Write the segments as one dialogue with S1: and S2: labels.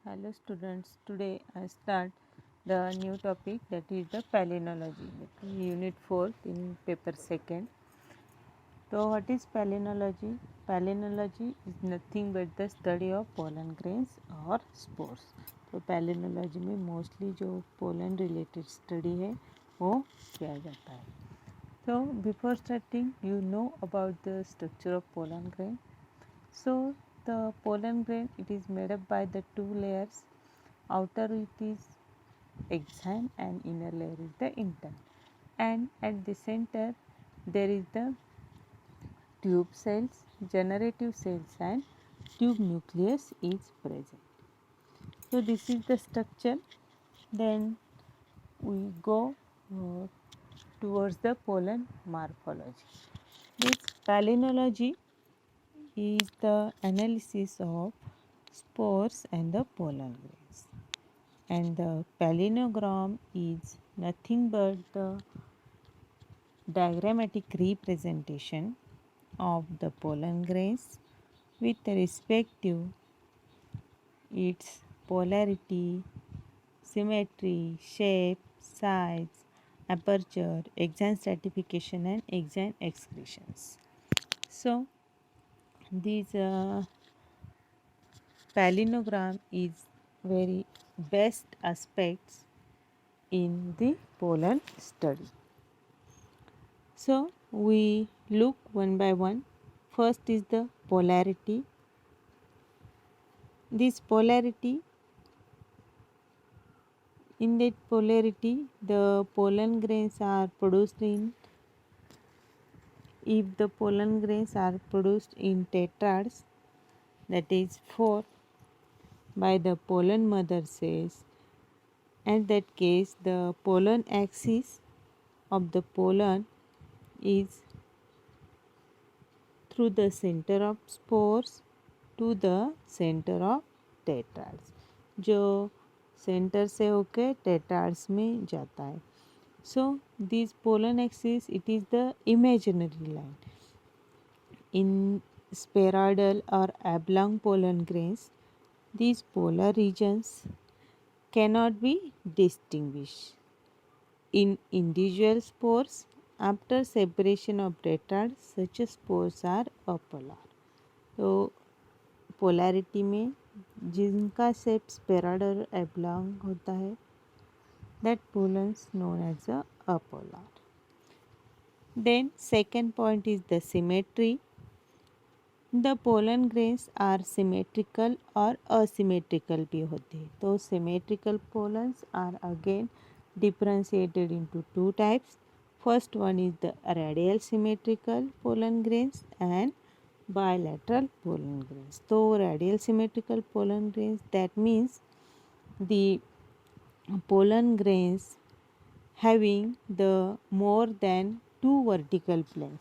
S1: Hello students, today I start the new topic, that is the palynology, that is unit 4 in paper second. So what is palynology? Palynology is nothing but the study of pollen grains or spores. तो palynology में mostly जो pollen related study है वो किया जाता है. So before starting, you know about the structure of pollen grain. So the pollen grain, it is made up by the two layers. Outer it is exine and inner layer is the intern, and at the center there is the tube cells, generative cells, and tube nucleus is present. So this is the structure. Then we go uh, towards the pollen morphology. This palynology is the analysis of spores and the pollen grains, and the palinogram is nothing but the diagrammatic representation of the pollen grains with respect to its polarity, symmetry, shape, size, aperture, exine stratification, and exine excretions. So these palinogram is very best aspects in the pollen study. So we look one by one. First is the polarity. This polarity, in that polarity, the pollen grains are produced in, if the pollen grains are produced in tetrads, that is 4, by the pollen mother cells, in that case the pollen axis of the pollen is through the center of spores to the center of tetrads, जो centre से होकर टेट्राड्स में जाता है. So this pollen axis, it is the imaginary line. In spheroidal or oblong pollen grains, these polar regions cannot be distinguished. In individual spores, after separation of tetrads, such spores are apolar. तो polarity में जिनका shape स्पेराइड और एब्लॉन्ग होता है, that pollens known as a apolar. Then second point is the symmetry. The pollen grains are symmetrical or asymmetrical भी होते हैं. तो symmetrical pollens are again differentiated into two types. First one is the radial symmetrical pollen grains and bilateral pollen grains. So radial symmetrical pollen grains, that means the pollen grains having the more than two vertical planes.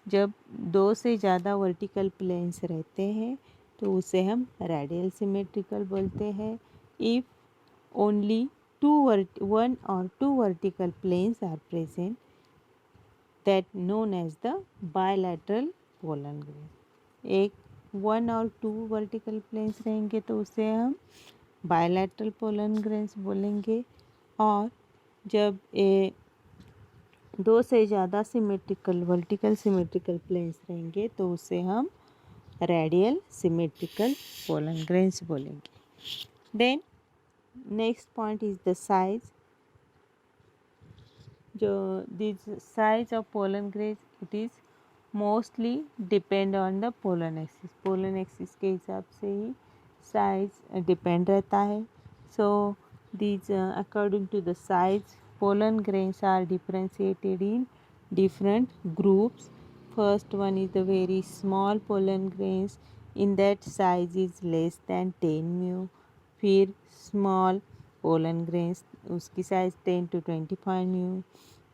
S1: जब दो से ज़्यादा vertical planes रहते हैं तो उसे हम radial symmetrical बोलते हैं. इफ़ ओनली वन और two vertical planes are present, that known as the bilateral pollen grain. एक वन और टू वर्टिकल प्लेन्स रहेंगे तो उसे हम बायलैटरल पोलन ग्रेन्स बोलेंगे. और जब दो से ज़्यादा सिमेट्रिकल वर्टिकल सिमेट्रिकल प्लेन्स रहेंगे तो उसे हम रेडियल सिमेट्रिकल पोलन ग्रेन्स बोलेंगे. Then next point is the size. जो this size of pollen grains, it is mostly depend on the pollen axis. Pollen axis के हिसाब से ही साइज डिपेंड रहता है. सो these according to the size, pollen grains are differentiated in different groups. First one is the very small pollen grains, in that size is less than 10 mu. फिर small pollen grains, उसकी size 10 to 25 mu.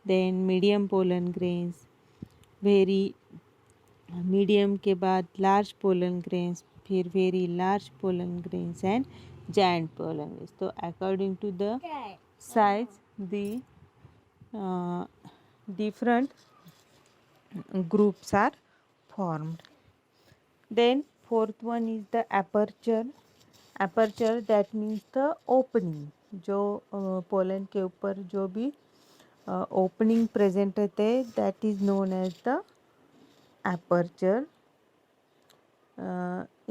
S1: Then medium pollen grains, very medium के बाद large pollen grains, फिर very large pollen grains and giant pollen grains. So according to the size, the different groups are formed. Then fourth one is the aperture. Aperture that means the opening, जो पोलन के ऊपर जो भी opening present रहते हैं that is known as the aperture.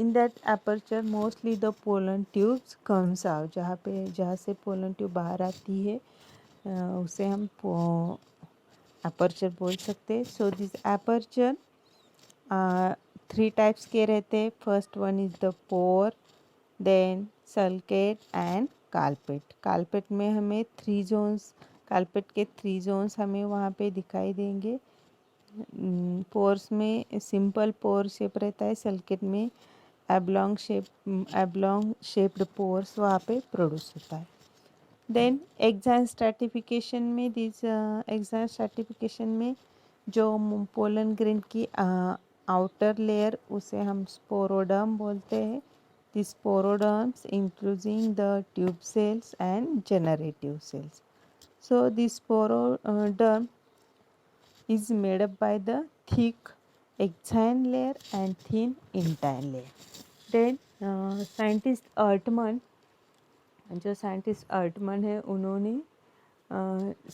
S1: In that aperture mostly the pollen tubes comes out. जहाँ से पोलन ट्यूब बाहर आती है उसे हम एपर्चर बोल सकते हैं. सो दिस एपर्चर 3 टाइप्स के रहते हैं. First one is the pore, then sulcate and colpate. Colpate में हमें 3 जोन्स, कार्पेट के 3 जोन्स हमें वहाँ पे दिखाई देंगे. पोर्स में सिंपल पोर शेप रहता है, सल्केट में एब्लॉन्ग शेप्ड पोर्स वहाँ पे प्रोड्यूस होता है. देन एक्साइन स्ट्रैटिफिकेशन में जो पोलन ग्रेन की आउटर लेयर उसे हम स्पोरोडर्म बोलते हैं. The sporoderms including the tube cells and generative cells. So the sporoderm is made up by the thick exine layer and thin intine layer. Then जो scientist अर्टमन है उन्होंने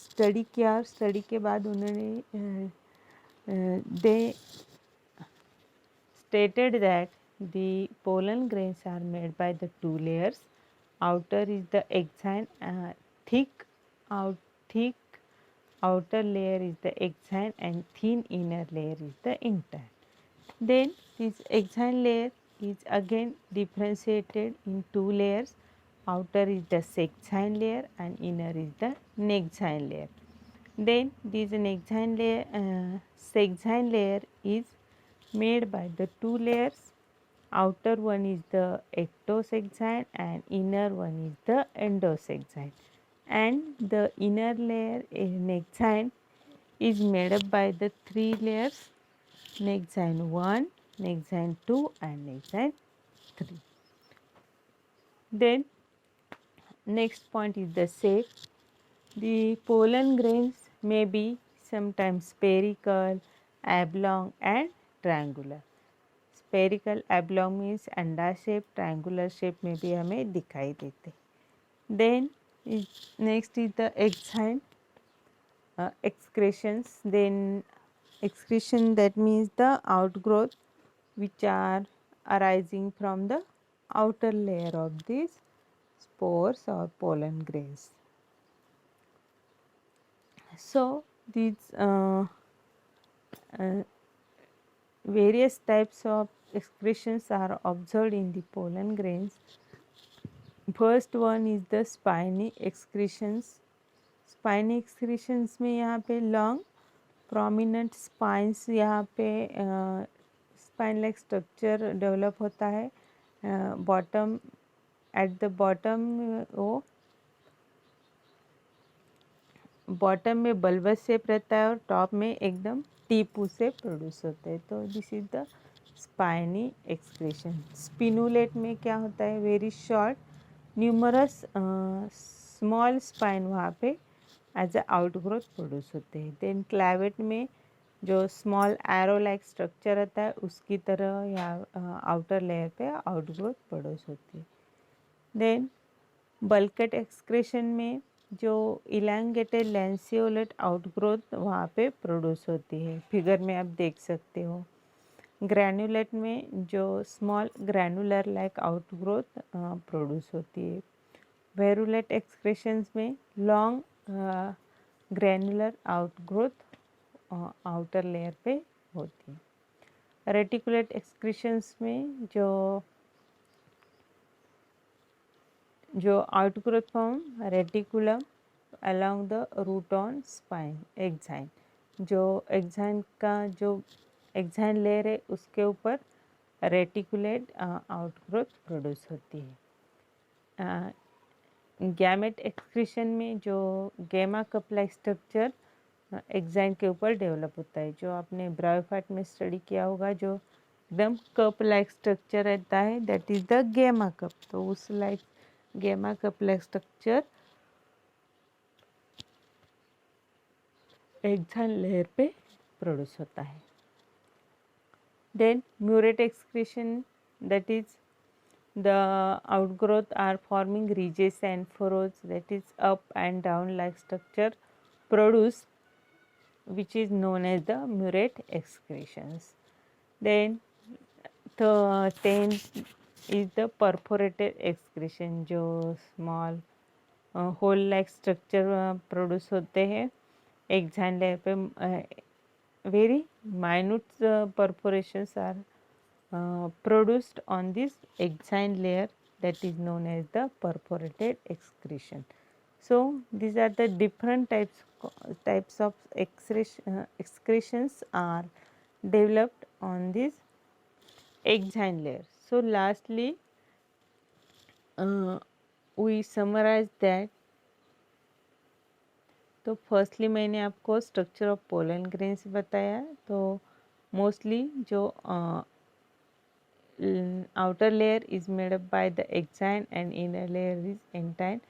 S1: study किया. Study के बाद उन्होंने दे stated that the pollen grains are made by the 2 layers. Outer is the exine, thick outer layer is the exine and thin inner layer is the intine. Then this exine layer is again differentiated in 2 layers. Outer is the sexine layer and inner is the nexine layer. Then this sexine layer is made by the 2 layers. Outer one is the ectosexine and inner one is the endosexine. And the inner layer nexine is made up by the 3 layers, nexine 1, nexine 2 and nexine 3. Then next point is the shape. The pollen grains may be sometimes spherical, oblong and triangular. Spherical, oblong means अंडा shape, triangular shape में भी हमें दिखाई देते. Then next is the exine excretions. Then excretion, that means the outgrowth which are arising from the outer layer of these spores or pollen grains. So these various types of excretions are observed in the pollen grains. First one is the spiny excretions. Spiny excretions में यहाँ पे long prominent spines, यहाँ पे spine like structure develop होता है. Bottom, at the bottom वो bottom में bulbs shape रहता है और टॉप में एकदम टीपू से प्रोड्यूस होते हैं. तो this is the spiny excretion. Spinulate में क्या होता है, very short numerous small spine वहाँ पे एज अ आउटग्रोथ प्रोड्यूस होते हैं. देन क्लैवेट में जो स्मॉल एरो लाइक स्ट्रक्चर रहता है उसकी तरह या आउटर लेयर पे आउटग्रोथ प्रोड्यूस होती है. देन बल्केट एक्सक्रेशन में जो इलांगेटेड लैंसियोलेट आउटग्रोथ वहाँ पे प्रोड्यूस होती है, फिगर में आप देख सकते हो. ग्रैनुलेट में जो small granular like outgrowth produce होती है. वेरुलेट एक्सक्रेशंस में long granular outgrowth outer layer पे होती है. रेटिकुलेट एक्सक्रेशंस में जो outgrowth form reticulum along the root on spine exine. जो एक्साइन का जो एक्साइन लेयर है उसके ऊपर रेटिकुलेट आउटग्रोथ प्रोड्यूस होती है. गैमेट एक्सक्रीशन में जो gemma cup like structure exine के ऊपर डेवलप होता है. जो आपने ब्रायोफाइट में स्टडी किया होगा, जो एकदम कप लाइक स्ट्रक्चर रहता है that is the gemma cup. तो उस like gemma cup like structure exine layer पे प्रोड्यूस होता है. Then murate excretion, that is The outgrowth are forming ridges and furrows, that is up and down like structure produce, which is known as the murate excretions. Then the 10th is the perforated excretion, जो small hole like structure produce होते हैं exine layer पे. Very minute perforations are produced on this exine layer, that is known as the perforated excretion. So these are the different types of excretions are developed on this exine layer. So lastly we summarize that. तो firstly मैंने आपको structure of pollen grains बताया. तो mostly जो outer layer is made up by the exine and inner layer is entine,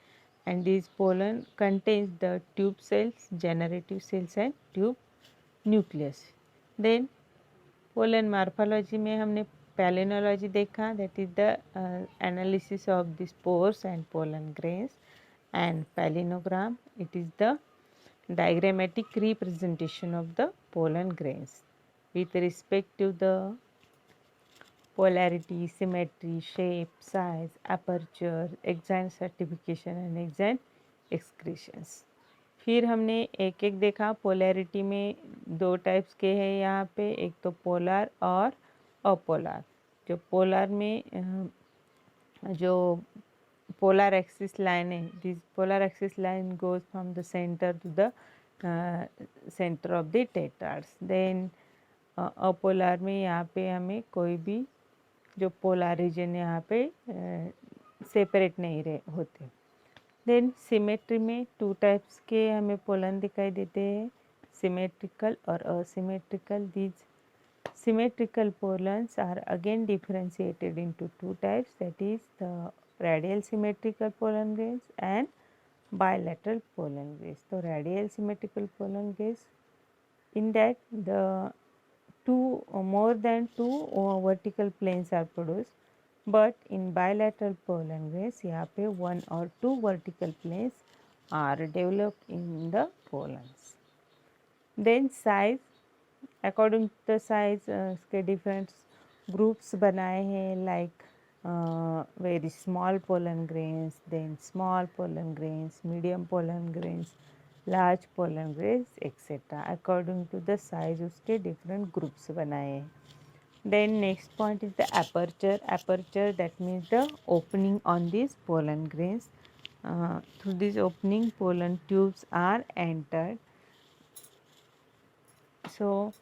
S1: and this pollen contains the tube cells, generative cells and tube nucleus. Then pollen morphology में हमने palynology देखा, that is the analysis of the spores and pollen grains, and palynogram, it is the diagrammatic representation of the pollen grains with respect to the polarity, symmetry, shape, size, aperture, exine certification and exine excretions. फिर हमने एक एक देखा. Polarity में दो types के हैं यहाँ पे, एक तो पोलर और अपोलर. जो पोलर में जो पोलर एक्सिस लाइन है, this polar axis line goes from the centre to the centre of the tetrads. Then apolar में यहाँ पे हमें कोई भी जो पोलर रीजन यहाँ पे सेपरेट नहीं रहे होते. देन सिमेट्री में टू टाइप्स के हमें पोलन दिखाई देते हैं, सिमेट्रिकल और asymmetrical. These symmetrical pollens are again differentiated into two types, that is the radial symmetrical pollen grains and bilateral pollen grains. So radial symmetrical pollen grains, in that the more than two vertical planes are produced, but in bilateral pollen grains यहाँ पे one or two vertical planes are developed in the pollens. Then size, according to the size इसके different groups बनाए हैं, like very small pollen grains, then small pollen grains, medium pollen grains, large pollen grains, etc. according to the size उसके different groups बनाए हैं. Then next point is the aperture. Aperture, that means the opening on these pollen grains. Through this opening pollen tubes are entered. So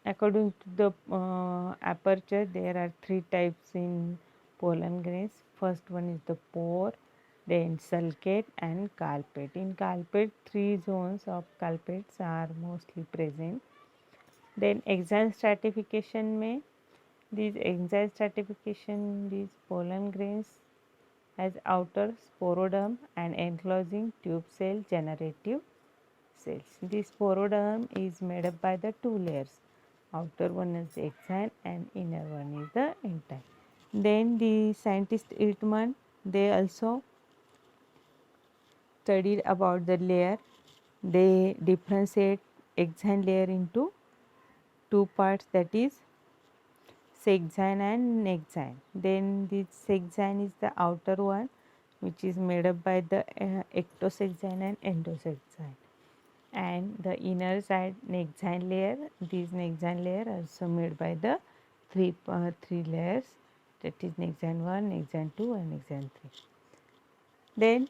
S1: according to the aperture, there are three types in pollen grains. First one is the pore, then sulcate and carpet. In carpet, three zones of carpets are mostly present. Then exine stratification में these exine stratification, these pollen grains has outer sporoderm and enclosing tube cell generative cells. This sporoderm is made up by the two layers. Outer one is the exine and inner one is the entine. Then the scientist Irtman, they also studied about the layer. They differentiate exine layer into two parts, that is sexine and nexine. Then this sexine is the outer one, which is made up by the ectosexine and endosexine, and the inner side nexine layer, this nexine layer also made by the three layers, that is nexine 1, nexine 2 and nexine 3. Then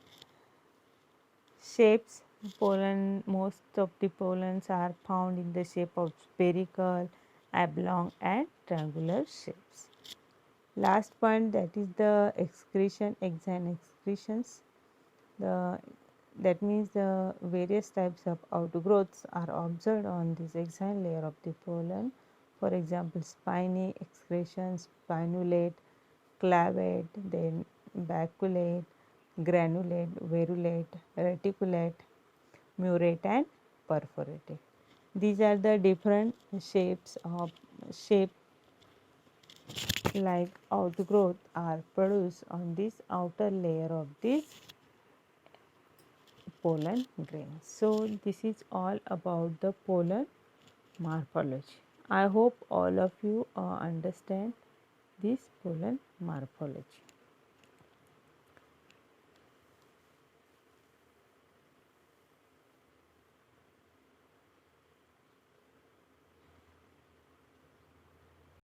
S1: shapes, pollen, most of the pollens are found in the shape of spherical, oblong and triangular shapes. Last point, that is the excretion, exine excretions. That means the various types of outgrowths are observed on this exine layer of the pollen. For example, spiny excretions, spinulate, clavate, then baculate, granulate, verulate, reticulate, murate and perforated. These are the different shapes of like outgrowth are produced on this outer layer of this pollen grain. So this is all about the pollen morphology. I hope all of you understand this pollen morphology.